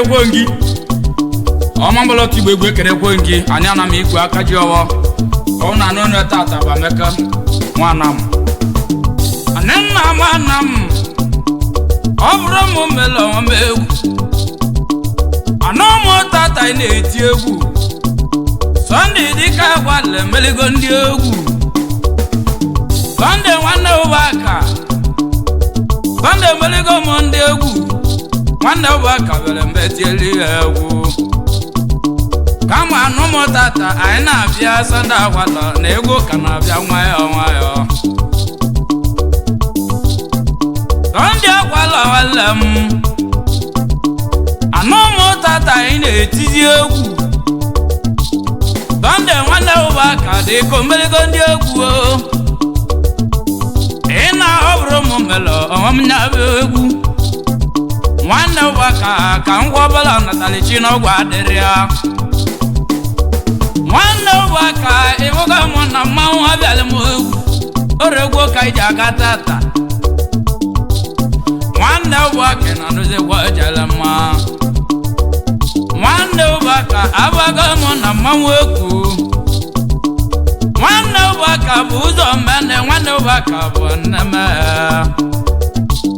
Kwengi omambolo tibegwe kere kwengi anyana mi ku akaji owo ona no no tata ba meka nwanam anenna manam obro mo melo mewu anomo tata ine eti egwu Sunday dika gwale meligo ndi egwu Sunday nwanne ubaka Sunday meligo mo ndi egwu nwanne ubaka bele mbetieli egwu kama anomo tata anyị na-abịa Sunday agwala na ego ka na-abịa nwayọ Sunday agwala wala m anomo tata anyị na-etizi egwu Sunday nwanne ubaka dị kombeligo ndị egwu ị na-ọbụrụ m melo ọmụm na-abịa egwu nwanne ubaka ka ngwọbala natalichi n'ọgwụ adịrị ya nwanne ubaka ịwụga mụ na mmanwụ abịalị m egwu oregwo ka iji aga tata nwanne ubaka na nụzikwa ejele mma nwanne ubaka abaga mụ na mmanwụ ekwu nwanne ubaka bụ ụzọ mmene nwanne ubaka bụ nneme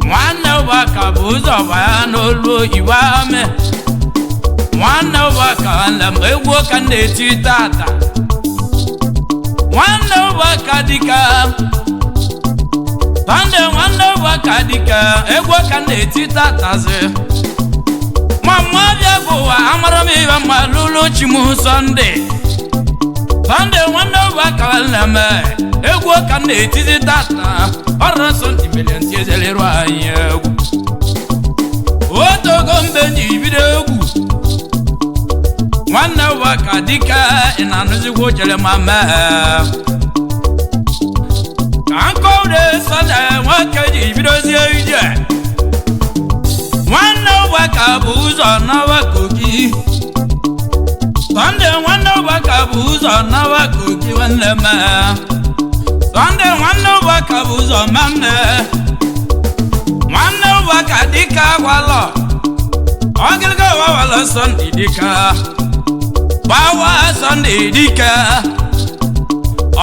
nwanne ubaka bụ ụzọ baya n'olu oyibo ame nwanne ubaka nlem egwu ka na-eti tata nwanne ubaka dịka Sunday nwanne ubaka dịka egwu ka na-eti tatazi mama bịa gụwa amara m ibe mma lụlụ chimu Sunday nwanne ubaka nlem egwu ka na-eti tata ọrụ Sunday million tiezeliru anyị egwu otogo mbe ji bido egwu nwanne ubaka dịka ị na-anụzikwa ojele ma mee ka nkọude Sunday nwoke ji bidozie ije nwanne ubaka bụ ụzọ n'awa Kogi Sunday nwanne ubaka bụ ụzọ n'awa Kogi nwanne mee Sunday nwanne ubaka bụ ụzọ mamne nwanne ubaka dịka agwalọ ọgịlịga wawalọ Sunday dịka bawa Sunday dịka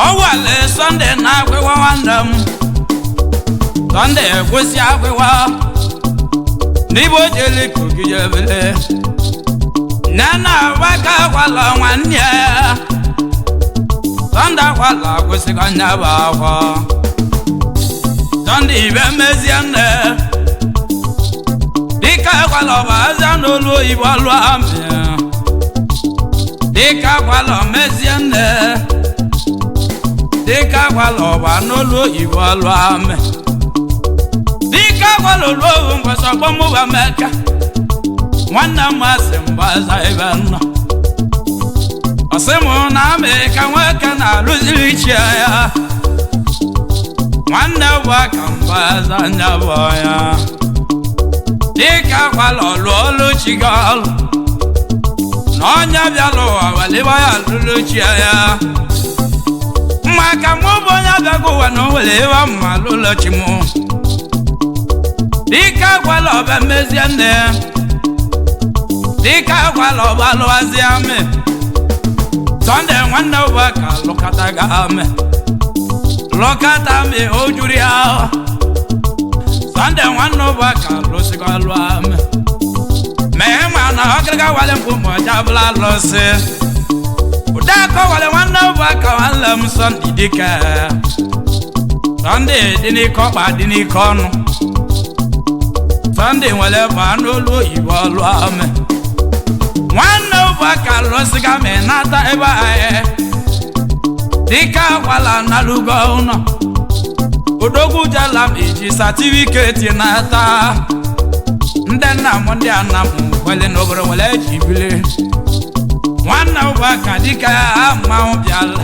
ọwale Sunday na-agwịwa nwanne m Sunday ekwesị agwịwa n'igbo jeli Kogi jebele nana ubaka agwalọ nwanne ya Sunday agwalọ akwụsịkwa nyaba akwa Sunday ibe mezie nne dịka agwalọ bụ azịa n'olu oyibo lụọ amị dịka agwalọ mezie nne dịka agwalọ bụ n'olu oyibo lụọ amị dịka agwalọ lụọ owu mgbasa ọgbọmụba meka nwanne m asị mgbaza ebe nọ ọsị mụ na amị ka nwoke na-alụziri iche ya nwanne ubaka mgbaza nyabụ ya dịka agwalọ lụọ olu chigalụ na onye bịala ụwa waliwa ya lụlụ chi ya maka mụ bụ onye bịago ụwa na o were ịwa mma lụlụ chi mụ dịka agwalọ ọba mezie nne dịka agwalọ ọba lụwazi amị Sunday nwanne ubaka lụkata ga amị lụkata amị o juru ya Sunday nwanne ubaka lụsịkwa lụọ amị mee ma na ọgịrịga wale mkpu ma ọja bụla lụsị ụdaka wale nwanne ubaka nwanne m Sunday dịka Sunday dị n'ike ọkpa dị n'ike ọnụ Sunday nwere baa n'olu oyibo lụọ amị nwanne ubaka lụsịga me nata ebe anyị dịka agwala na lugo ụnọ odogwu jela m eji satifiketi nata ndị nna m ndị ana m wele n'obodo wele ji bili ụbaka dịka mmanwụ bịala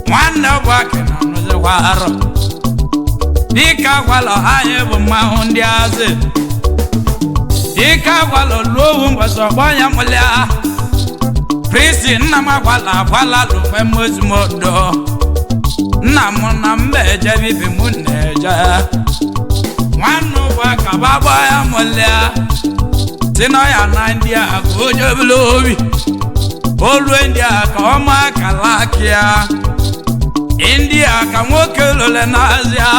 nwanne ụbaka na nụzikwa arọ dịka gwalọ anyị bụ mmanwụ ndị azị dịka gwalọ luowu mbọsị ọgbọ ya mụlịa Kristi nna m agwala lụfe mozimodo nna m na mba eje bibi mụ na-eje nwanne ụbaka gbagbo ya mụlịa tinọ ya na ndị a ka onye obele obi olue ndị a ka ọma kalakịa ndị a ka nwoke lole n'azịa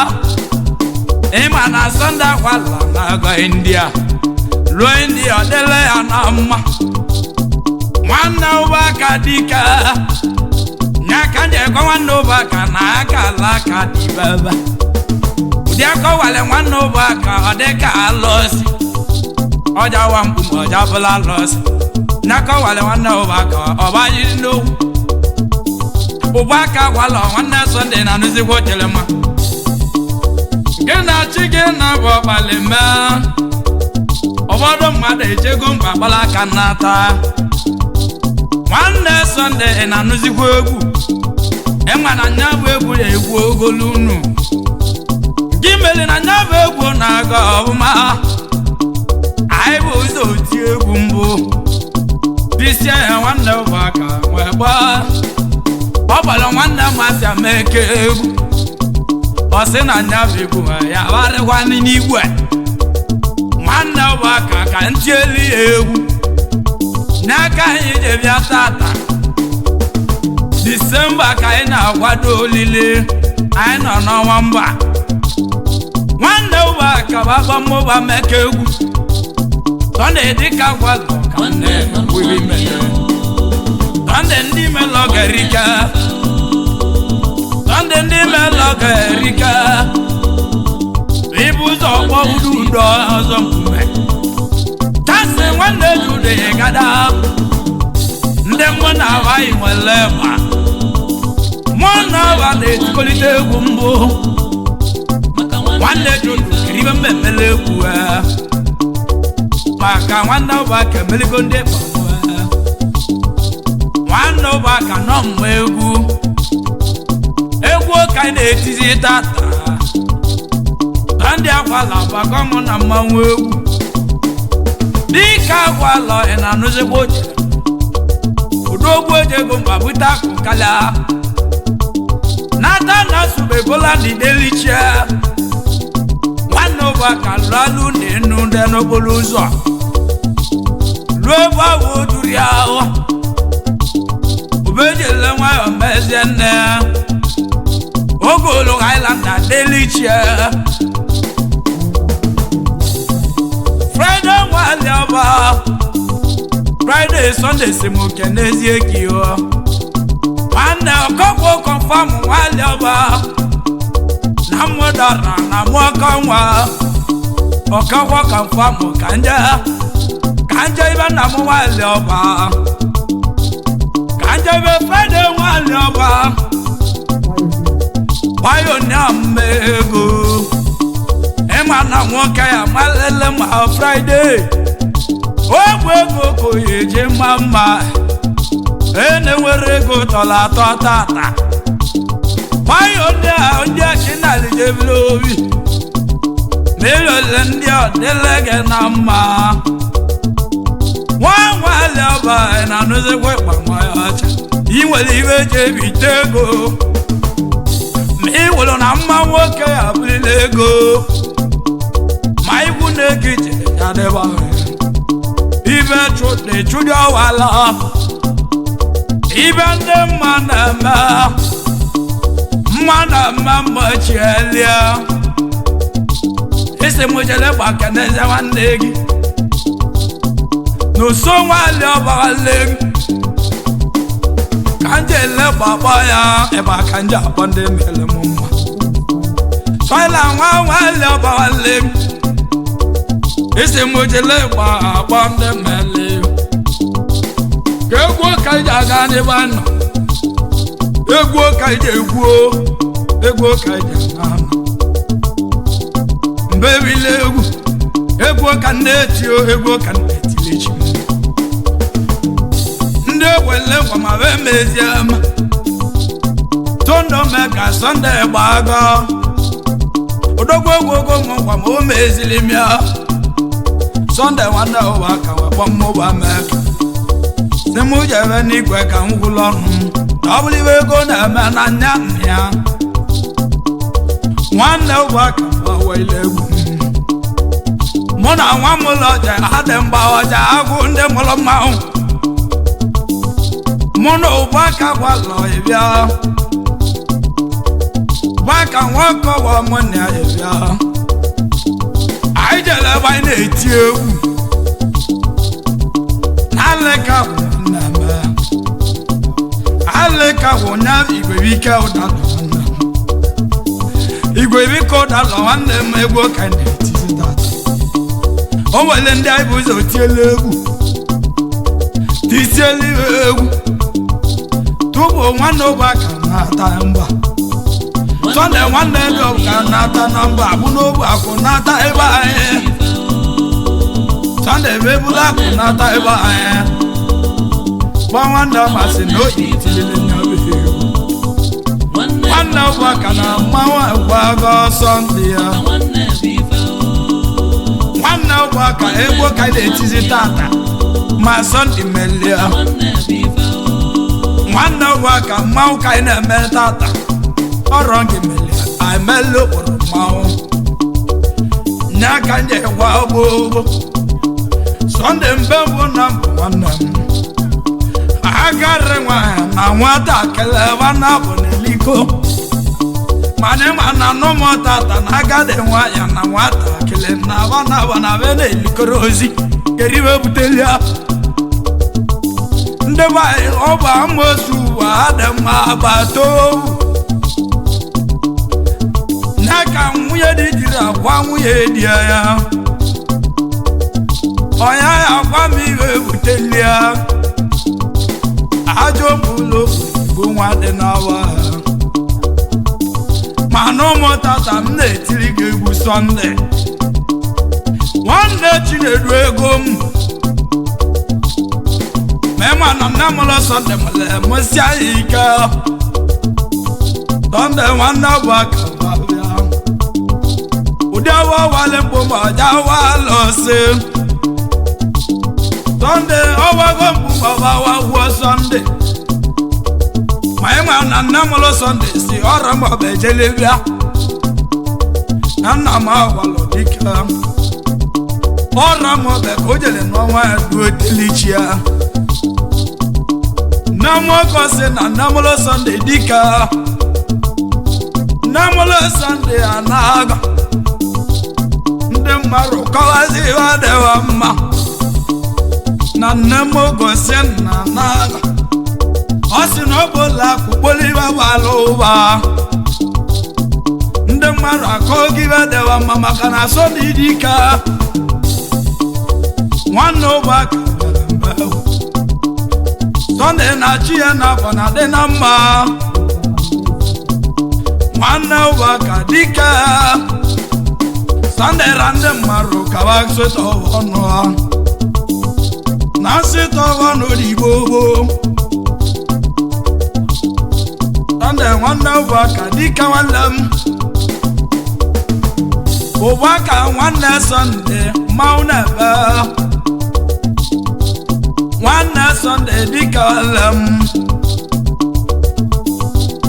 ịma na Sọnde akwala na-agọ ndị a lụọ ndị ọ dịle ya na mma nwanne ụbaka dịka nyaka ndị ekwe nwanne ụbaka na aka alaka dịbaba ụdị akọwale nwanne ụbaka ọ dịka alọsi ọja wa mkpu ma ọja bụla alọsi nyakọwale nwanne ụbaka ọbanyiri n'okwu ụbaka gwala nwanne Sọnde na nụzikwa chelema gị na chi gị na bụ ọkpali mee ụfọdụ mmadụ ejego mkpa kpala aka nnata nwanne Sọnde na nụzikwa egwu ịma na nya bụ egwu na-egwu ogolu unu gị mere na nya bụ egwu na-aga ọbụma anyị bụ ụzọ oti egwu mbụ bisia ya nwanne ụbaka wee gbaa ọ gbara nwanne masị ameke egwu ọ sị na nya bụ egwu ya gbarịkwa n'igwe nwanne ụbaka ka ntị elu ya egwu n'aka anyị ji bịa tata Disemba ka anyị na-akwado olile anyị nọ n'ọnwa mba nwanne ụbaka gbagba mmụba meke egwu Sọnde dịka gwalọ ka nne wiri mere Sọnde ndị melọ ga-erika Sọnde ndị melọ ga-erika ibu ụzọ ọgbọ udo ọzọ mkpume tasị nwanne jude gada ndị mmụọ na-abaghị nwere ma mmụọ na-aba na-etikọlite egwu mbụ nwanne jude kiribe mmemmele egwu maka nwanne ụbaka emeligo ndị nwanne ụbaka nọ mma egwu ka anyị na-etizi tata ndị akwala gbakọ mụ na mmanwụ egwu dịka akwala ị na-anụzikwa oche odogwu ojego mba bute akụ kalịa nata na subegola ndị delichie nwanne ụbaka lụalụ n'enu ndị n'okporo ụzọ ruo ebe ahụ ojuru ya ahụ obejele nwayọ mezie nne ogolo Island na delichie Friday nwale ọba Friday Sunday simuke n'ezie gị o nwanne ọkọkwo confirm nwale ọba na mmụdara na mụọkọ nwa ọkọkwo confirm ka nje ibe nna m nwale ọba ka nje ibe Friday nwale ọba pioneer mmego ịma na nwoke ya malele ma Friday ogwe ego ka eje mma na-enwere ego tọla atọ tata pioneer ndị achinalidebere obi na-elele ndị ọdịle gị na mma nwale ọba na-anụzikwa ịkpa nwa ya ọcha ị nwere ibe eji ebite ego iwolo na mma nwoke ya bulila ego ma ibu na-ege ije ya dịba ibe chụdị ọwala ibe ndị mma na-eme mgbachilia isi m jele gbake n'eze nwanne gị n'uso nwale ọbagale gị ka nje ele gbagba ya ebe aka nje akpọ ndị mere m mma soila nwale ọbagale gị isi m jele gbagba ndị mere ka egwu ka ije aga n'ebe anọ egwu ka ije egwu ka ije aga mgbe ebile egwu ka ndị etio egwu ka ndị etilechi ndị egwu wele kwa ma be meziam tondo meka Sunday gbago odogwo gogo mo kwa mo mezilimia Sunday wanda owa ka we bommo ba meka semu jebe ni kwe ka ngulonu tabuli we go na me na nyanya wanda owa ka wa ilegu mona wa mulo ja adem ba oja agu nde mulo maun mono owa ka wa lo ibia waka wako wa money ayebia aijele ba ina eti ewu aleka nama aleka wonya igwe wike oda igwe wike oda lo wanne m egwo kind eti that o wele ndị ai bụ zo tiele egwu tisieli egwu tubo nwanne obaka na ata mba Sunday nwanne ndo ka nata namba abunobu akunata ebe anyị Sunday bebula akunata ebe anyị Bawanda masi no itilile nyabe Nwanne waka na mawa gwago Sunday ya Nwanne waka ego ka ide etizi tata ma Sunday melia Nwanne waka mawa ka ide eme tata Orange melia I melo ormao Nyaka nje wa bobo Sunday mbembo na mwanam Agare wa na nwata kele wana boneliko Mane mana no motata na agade wa ya na nwata kele na wana bene likorozi Keriwe butelia Ndeba oba mosu wa adema bato Naka nwunye dị jiri akwa nwunye dị ya Onya ya akwa m iwe butelie Ajo mbulo bụ nwa dị n'awa Mana ụmụtata m na-etiri gị egwu Sunday Nwanne Chinedu ego m Mema na nne mụlọ Sunday mụlọ mụsịa ya ike Sunday nwanne bụ aka Udawa wale mboma jawa lose Sunday owa gombu wa wo Sunday Maema na namolo Sunday si ora mo bejelebia Nana ma walo dika Ora mo be kojele no wa do delichia Namo ko se na namolo Sunday dika Namolo Sunday anaga Maro kawazi wadewa ma Na nemo gosen na naga Osinobola kuboli waloba Nde maro akogi wadewa mama kana so didika Wano baka mbao Sunday na chia na bona de nama Wano baka dika Sunday random maro kawak soto ono Nasi to ono di bobo Sunday wanda waka di kawalam Waka wanda Sunday mauna ba Wanda Sunday di kawalam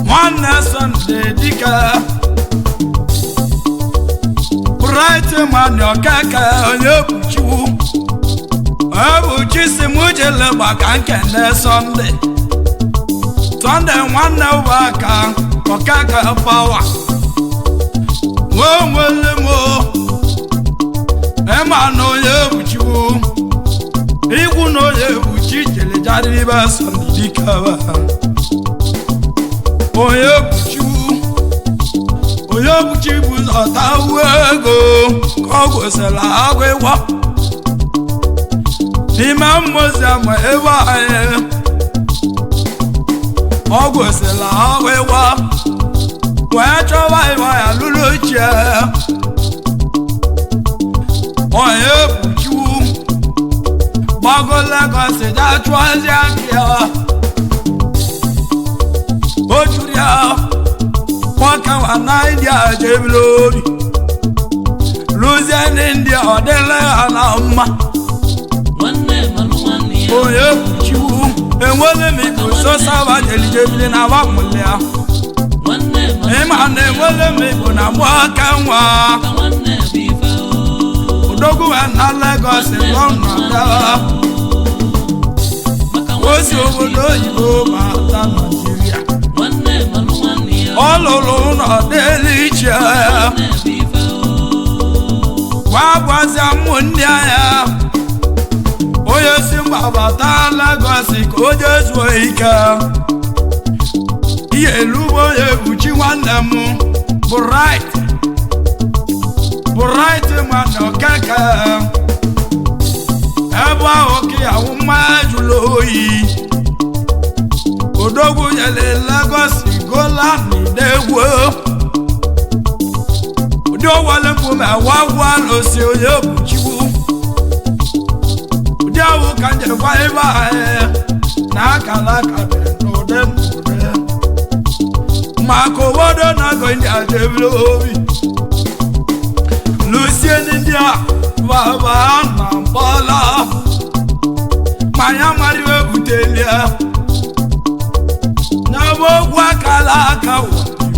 Wanda Sunday di kawalam Right man yo kaka onye buchu Abuchi si mujele baka nkene Sunday nwanne waka okaka power Wonwele mo Ema no ye buchu Igu no ye buchi jele jari ba Sunday dikawa Oye buchu Oyobuchi buzota wego Kogo sela agwewa Dima mmoza mwa ewa aye Ogo sela agwewa Wechowa iwa ya luluche Oyobuchi Bago lego se ja chwazi akia wa na India jeblobi Luzian India odele ana mma oye chiwu enwele mi ko so saba jebile na wa mulia ema na enwele mi ko na mo kanwa odogu na Lagos London osi obodo Igbo bata Nigeria ololo na deliche wa gwazi amundi aya oye si bata Lagos ko jesu ike iye lubo ye buchi nwanne m bright man okeke eba oke awu majulo oyi odogwu yele Lagos gola ni degwo odo wale mpo me wawa lo si oye buchiwu odo awu kanje kwa eba na akala kabe no den mako wodo na go India jeblobi Lucien India baba na bola manya mariwe butelia na bogwa kala ka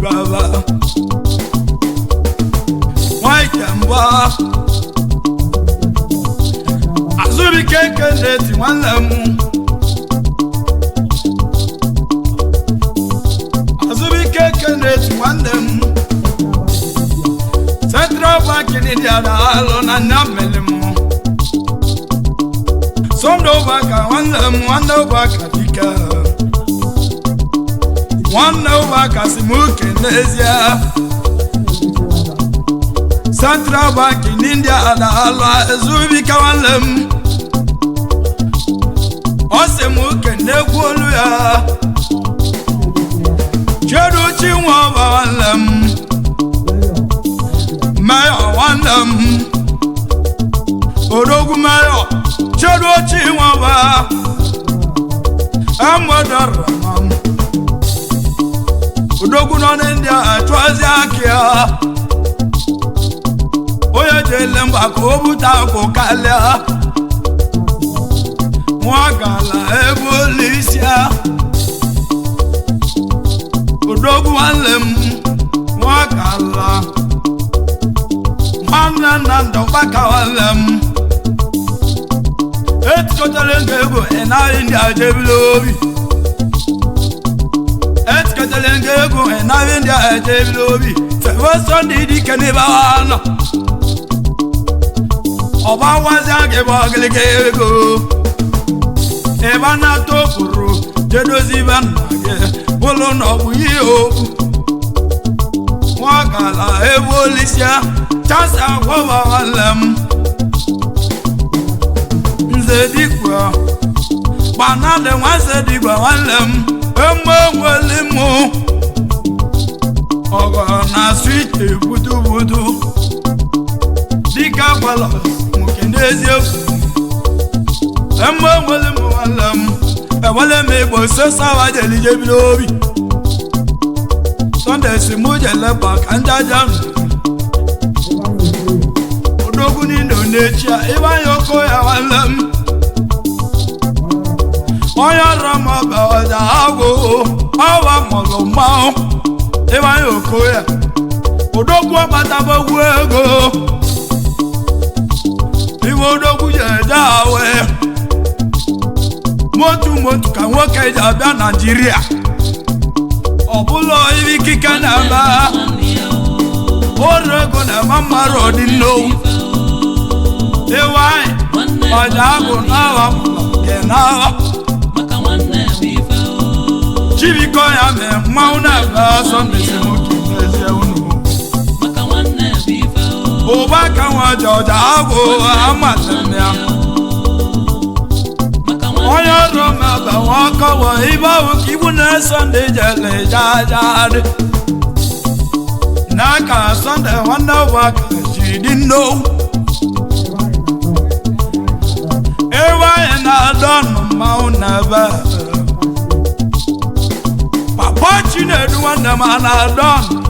baba why kamba azuri keke neti wanlamu azuri keke neti wanlamu Central Bank in India da alona namelemu Sondo baka wanda baka dika wanda baka simuke nezia Central Bank in India da ala zubi kawalem Osemuke negwolu ya Chedu chinwa bawalem Mayo wandam Odogu mayo Chedu chinwa ba Amwadaramam Odogu nonendia atwazi akia Oye jelemba kobuta kokalya Mwagala ebolisia Odogu walem Mwagala Mwana nando baka walem Etkotelengego ena India jeblobi Etkotelengego ena India jeblobi Fevosondi di keneba wana Oba wazage baglegego Eba na tokuru Jedozi banage Bolo no buyo Mwagala ebolisia Chasa wawa walem Nzedikwa Banade wanzedikwa walem Emo walimu Ogo na swite budu budu Dika balos Mukendezi ofu Emo walimu walem Ewalem ebo sosa wajeli jebilobi Sunday simuje leba kanjajanu Odogu ni Indonesia Iwa yoko ya walem Oya rama bawaja ago Awa molo mao Iwa yoko ya Odogu wa mataba wego Iwa odogu jejawe Motu ka nwoke jabia Nigeria Obulo ibi kika namba Orego na mama rodi no Ewai Ojago nawa Kenawa Chibiko ya me Mauna baso Mesimuki Mese unu Obaka wajojago Amatemia Oya roma ba waka wa iba ukibu na Sunday jale jajade Naka Sunday wanda waka she didn't know Ewa ena don mauna ba Papa chinedu wanda mana don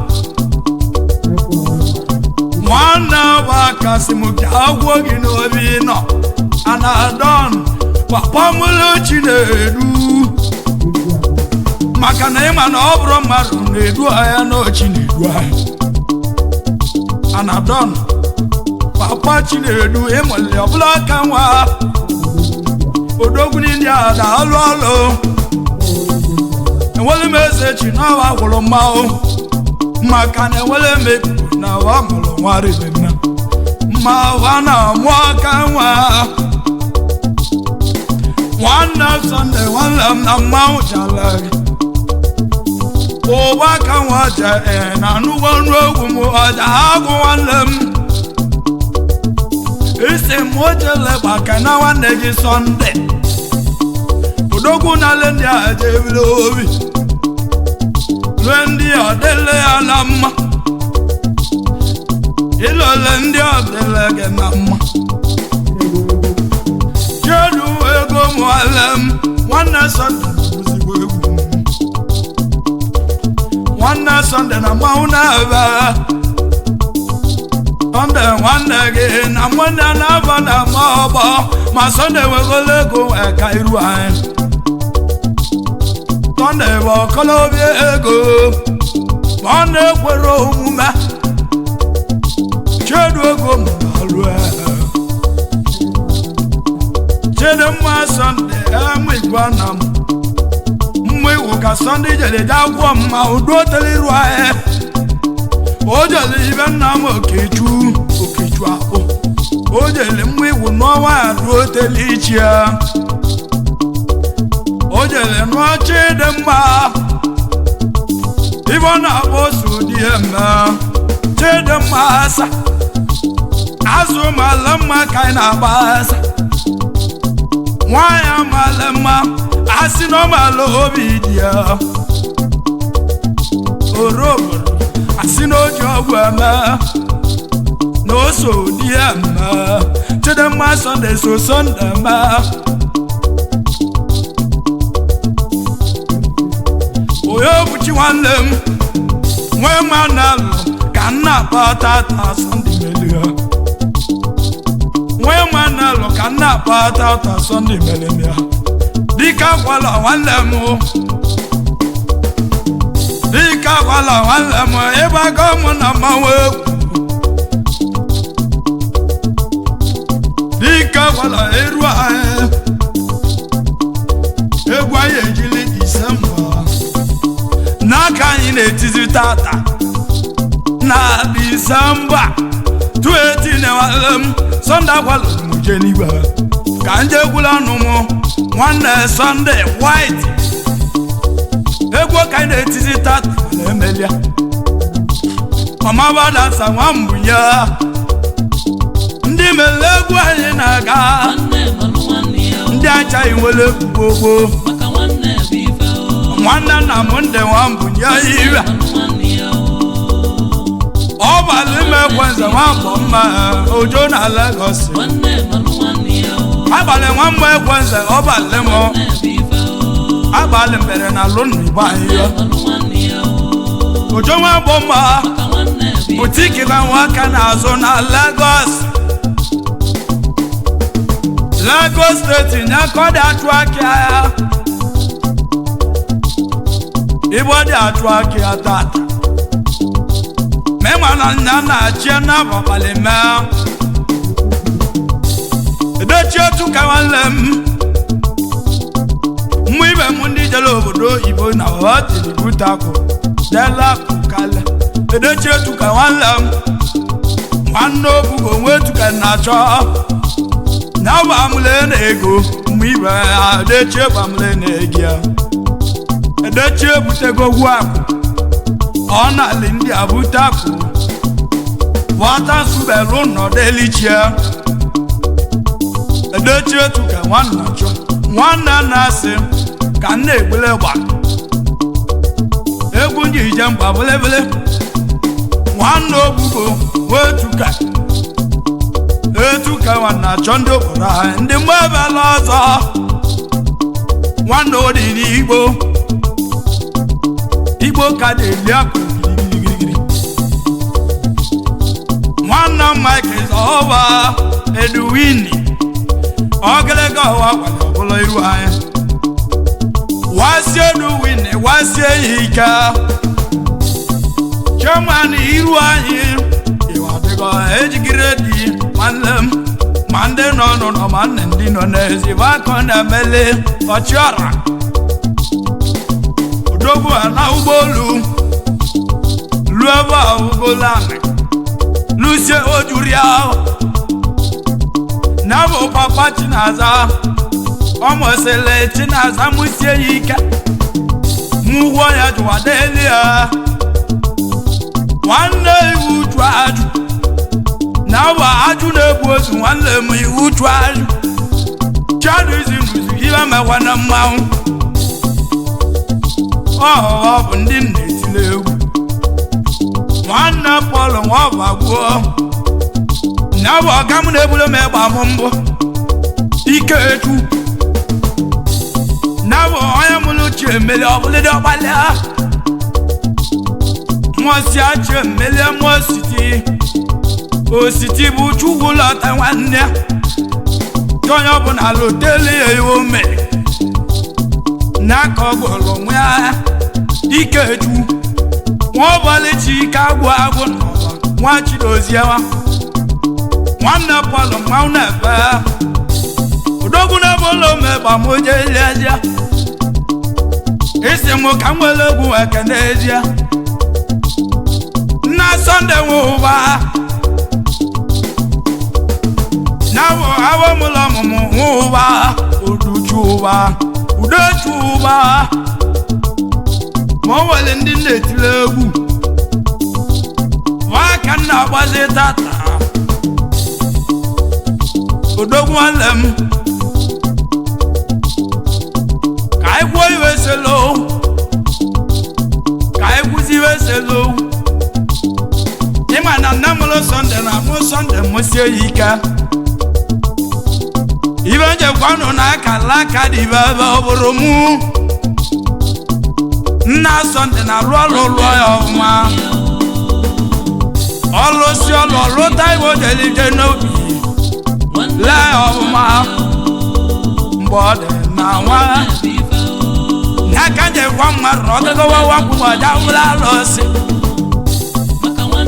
nwanne wakasị m ka agwọ gị n'obi nọ Anadon papa mụlụ Chinedu maka na ịma na ọ bụrụ mmadụ na-edu anya n'ochi na-edu anyị Anadon papa Chinedu ịmụlị ọbụla aka nwa odogwu ndị a na-alụ ọlụ enwere m eze chi n'ọwa gwụrụ mmanwụ maka na enwere m ekuku na ọ mụrụ nwa ribena ma wa na-amụ aka nwa nwanne Sunday nwanne m na mmanwụ chala gị ụba aka nwa je na anụgwọ nru egwu m ọja agwụ nwanne m isi m ojele maka na nwanne gị Sunday odogwu na-ale ndị a jebile obi lue ndị ọ dịle ya na mma ịlọle ndị ọ dịle gị na mma jedu ego mụale m nwanne Sunday bụzigbo egwu nwanne Sunday na mmanwụ na-ebe Sunday nwanne gị na nwanne na-aba na ma ọgbọ ma Sunday wegolo ego ka iru anyị Sunday bụ ọkọlọbịa ego ma ọ na-ekwere omume chedu ego m na-alụ Chidimma Sunday emu igwe na m mma iwu ka Sunday jere je agwọ mma udo teriru anyị o jere ibe nna m Okechu akpụ o jere mma iwu n'ọnwa ya duo teli ichi ya o jere nụọ Chidimma ibe ọ na-akpọ osu dị eme Chidimma asa azụ mala mma ka anyị na-agba asa nwanyị amala mma asị na ọmala obi dị ya oroboro asị na oji ọgwụ eme na oso dị ya eme Chidimma Sunday so Sunday eme onye obuchi nwanne m nwee ma na-alụ ka nna akpata ta Sunday melia nwee ma na-alụ ka nna akpata ta Sunday melia dịka gwala nwanne m dịka gwala nwanne m ebe aga m na mmanwụ egwu dịka gwala eru anyị egwu anyị ejili Disemba n'aka anyị na-etizi tata na Disemba 2018 m Sunday gwala m jenigwe ka nje gwula nụ m nwanne Sunday White egwu ka anyị na-etizi tata na-emelia mama badansa nwa mbunye ndị mere egwu anyị na-aga ndị achaghị nwere egwu gbogbo nwanne nna m ndị nwa mbunye ire ọ balị ime ekwenze nwambọ mma ojo na Lagos abalị nwamba ekwenze ọ balị m abalị mbere na lụnụ igbo anyị ojo nwambọ mma butiki ka nwaka na-azụ na Lagos steeti nyakọ dị atụ aka ya Igbo dị atụ aka ya tata menwa na nna na-achị n'abalị mee edochi otu ka nwanne m mmụ ibe m ndị jere obodo oyibo na hoteli butakụ dela kukale edochi otu ka nwanne m nwanne obugo onwe otu ka na-achọ na ọ bụ amụle na ego mmụ ibe ha edochi bụ amụle na ego ya edochi ebutego gwu akụ ọ na-alị ndị abutakụ wata subelu nọdụ elichie edochi otu ka nwanne chọ nwanne na-asị ka nne egbele gba egwu ndị ije mkpa belebele nwanne obugo etu ka nwanne achọ ndị obodo anyị ndị mgbe ebela ọzọ nwanne odi n'Igbo ka dị eli akụ girigirigiri nwa nwanna Mike is over Edwin ogelega wa kwala iru anya wasi Edwin wasi ika chairman iru anya iwadego ejigiredi manlem mande no manne ndi no nezi vakona mele ochara odobu ana ubolu luaba ugolame lucie ojuria nabo papa chinaza omosele chinaza musie yika muwo ya jwadelia wanne utwaju nabo aju nebu osu wanne mu utwaju chadu zinuzu iba mewana mawu oh ndi netilewu nwanna Paul nwabagwo nabo gamu nebulo megba mumbo ikechu nabo oya mulu chemele obule do bala mosi a chemele mositi ositi bu chugula ta nwanne tonyo bu na lotele eyome nako golo nwa ikechu wọ́n bọ́lé tí kágbó agbó nọ̀wọ́ wọ́n ti dòzí ẹwà wọ́n nà pọ̀lọ̀ máa nà fẹ́ òdógún náà bó ló mẹ́bà mo jẹ́ ilé ẹjẹ́ ìsìn mo kà ń wọlégún ẹ̀kẹ́ ní ẹjẹ́ ná Sunday wò wá náwó àwọn mo lọ mọ̀mọ́ wò wá òdùjú wá òdòjú wá. Mwale ndi netilewu waka na gbazi tata odogwu alem ka igwo iwe selo ka igwuzi iwe selo ima na namulo Sunday na mu Sunday musie yika ibe nje kwano na akala di baba oboro mu na Sunday na lolo ya ma olosi ololo taiwo delije no la ma mbode na wa na kanje kwa maro tego wa kwa ja ula losi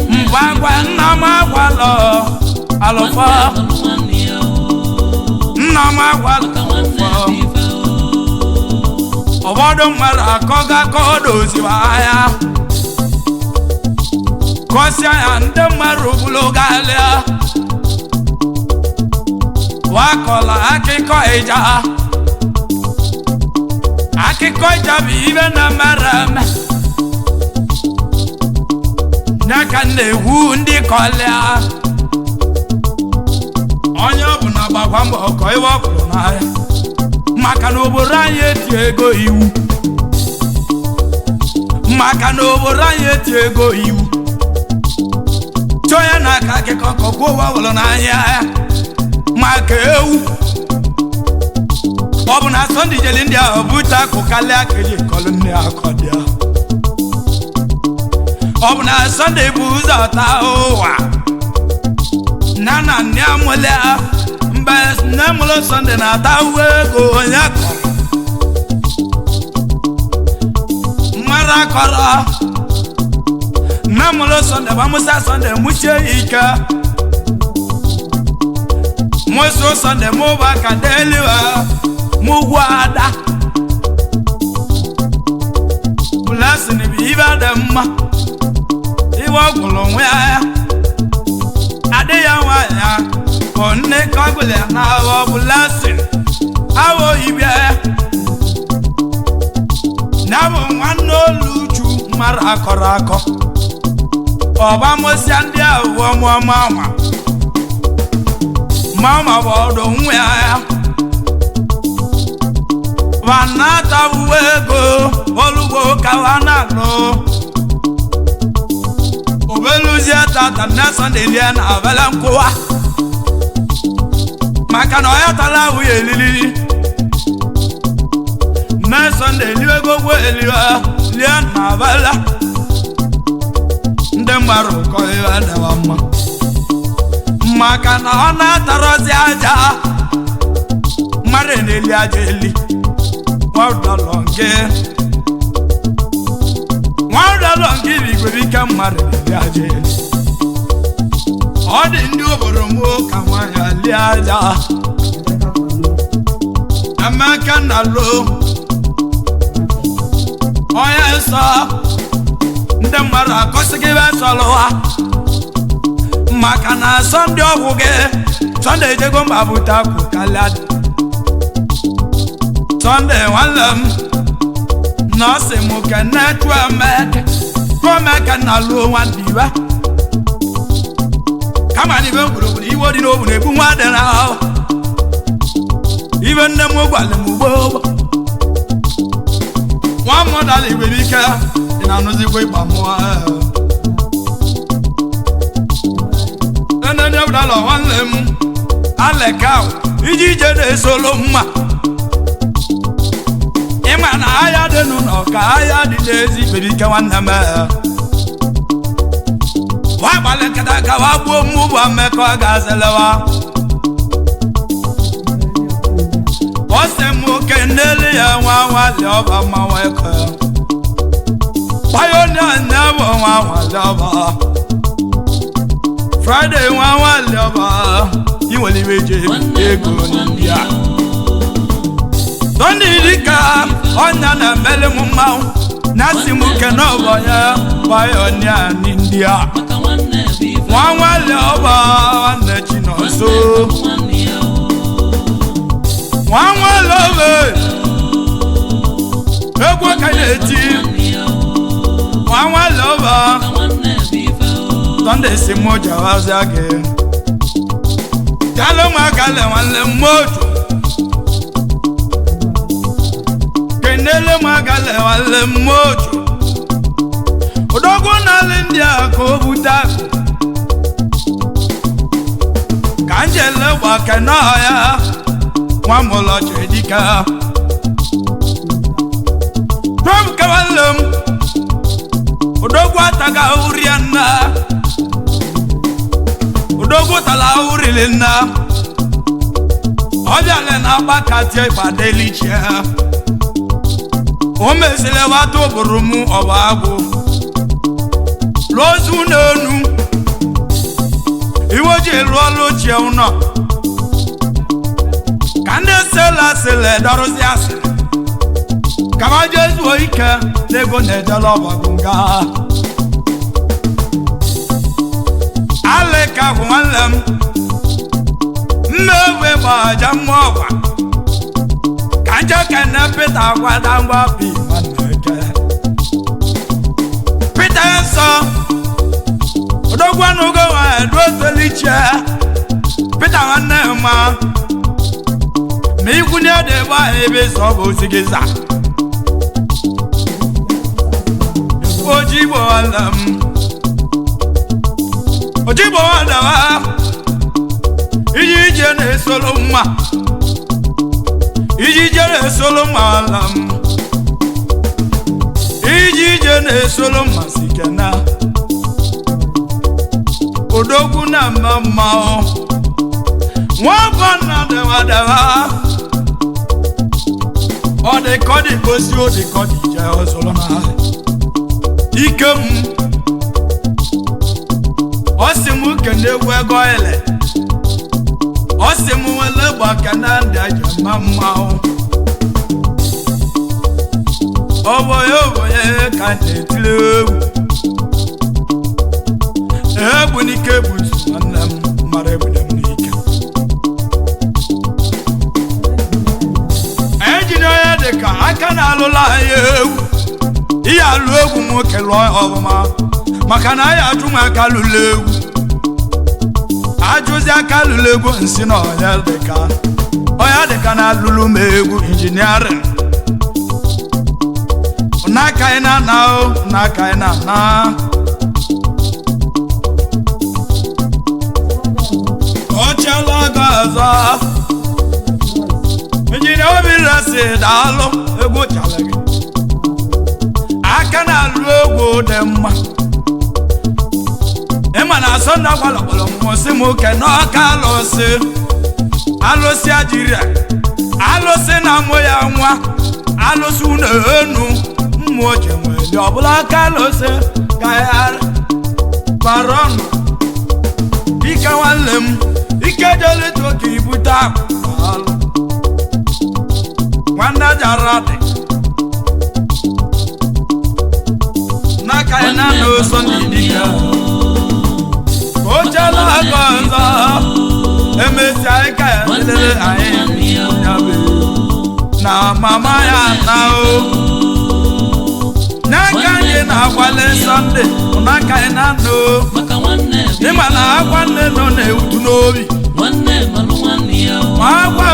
mbangwa na ma kwa lo alofa na ma kwa obodo mara koga kodo siwaya kosia ya nde maru bulogalia wakola akiko eja bibe na marame naka newu ndi kolia onye bụ na gbagwa mbọ ọkọ iwe ọkụrụ n'ahịa maka na obodo anyị eti ego iwu chọya na aka akịkọ kọkwa ụwa wụlụ n'anya maka ewu ọ bụ na Sunday jeli ndị ahụ bute akụ kalịa ka eji kọlụ nne akọ dị ahụ ọ bụ na Sunday bụ ụzọ taa ụwa na nne amụlịa mgbe nne mụlụ Sunday na-ata uwe ego onye kọrọ mara kọrọ nne mụlụ Sunday bụ Musa Sunday musie ike musu Sunday mụba ka deliwa mugwu ada blessing bi ibe dị mma iwe ọgwụlụ nwe ya adị ya nwa ya konne kagule na awo blessing awo ibe na bo nwanne oluchu mara akọrọ akọ ọba mosia ndị awo mama bodo nwe ya vanata uwego olugbo kawana no obeluzia tata na Sunday lia na avela nkowa maka na oya tala uye lili na Sunday liwe gogwe eliwa lia na avela nde mbaru ko iwa na wama maka na ọ na-atarozi aja mmadụ na-eli aja eli nwaụdalọnge bigoro ike mmadụ na-eli aja eli ọ dị ndị obodo m ka nwaanyị lie aja Emeka na lo onye nsọ ndị mmadụ akọsịghị ebe sọrọ ha maka na Sọnde ọgwụ gị Sọnde ejego mba bute akwụ kalịa Sọnde nwanne m na ọ sị m kene Emeka na lo nwanne iwe kama n'ibe mgburugburu iwe dị n'obu na-ebu nwa dị n'ahụ ibe nne m gwara m ugbo nwa m dara igwe ike dị na anụzigwe ịgba mmụọ nne ụdala nwanne m aleka iji ije na-esolo mma ịma na ahịa dị n'ụlọ ka ahịa dị n'ezi ikpere ike nwanne m wa gbalị nkata ka wa gbuo mmụbụ mmekọ ga-azelewa ọsẹ mú kẹndẹlẹ yẹn wọn wà lẹ ọba máa wọ ẹkọ pioneer never wọn wà lẹ ọba Friday wọn wà lẹ ọba ìwọlì méje ego n'India tọ́ni ìdíkà ọ̀nyà nà mẹ́lẹ̀ mú máa nasi mú kẹ́nà ọ̀bọ̀ yẹn pioneer n'India wọn wà lẹ ọba wọn nà jìnnà so. One love egwu ka na-eti one love Sunday si moja wazage Galo magale wanle mojo Kenele magale wanle mojo Odogo na India ko butako Kanjele wakanaya Wamolo chedika Prom kawalum Odogo ataga uriana Odogo tala urilina Ojale na bakati ibadelichia Omesile watu burumu obago Lozu nonu Iwoje lolo cheuna Kande sele darozi asile Kama Jesu oike Nego nejalo bagunga Aleka kumalem Mmewe baja mwawa Kanja kene pita kwa dangwa pi maneke Pita yenso Odogwa nugo wa edwose liche Pita wanema Mikunya deba ebe sobo sigiza Ojibo alam Ojibo adawa Iji jene soloma Iji jene soloma alam Iji jene soloma sikena Odogu na mama Mwabana dewa dewa Ode kodi kosi ode kodi je solona Ikem Osimu kende wego ele Osimu wele bakana ndaje mama Oboye kante tilewu Ebunike butu anam mare bunem nike Engineer deka aka na alụla ewu Iya alụ egwu nwoke lụọ ọbụma maka na ya ajụ aka lụla egwu ajụzi aka lụla egwu nsi na ọya dịka na alụlụ m egwu injiniarịn n'aka ị na ọchala ga ọzọ injinia obi resi daalụ egwu chala gị aka na alụ egwu dị mma Ema na Sunday gwalọgbọlọ mụsị m oke n'ọka alụsị alụsị ajiri alụsị na mụ ya nwa alụsị unu enu mmụọ ji nwere ọbụla aka alụsị ka ya bara ọnụ ike nwanne m ike jelito ka ibute akụ nwanne jara dị n'aka ya na n'ụzọ n'idike ojela aka ọzọ emesi anyị ka ya lelele anyị na mama ya na o n'aka anyị na-akwale Sunday n'aka anyị na ndụ ịma na akwa nne nọ na-ewutu n'obi ma akwa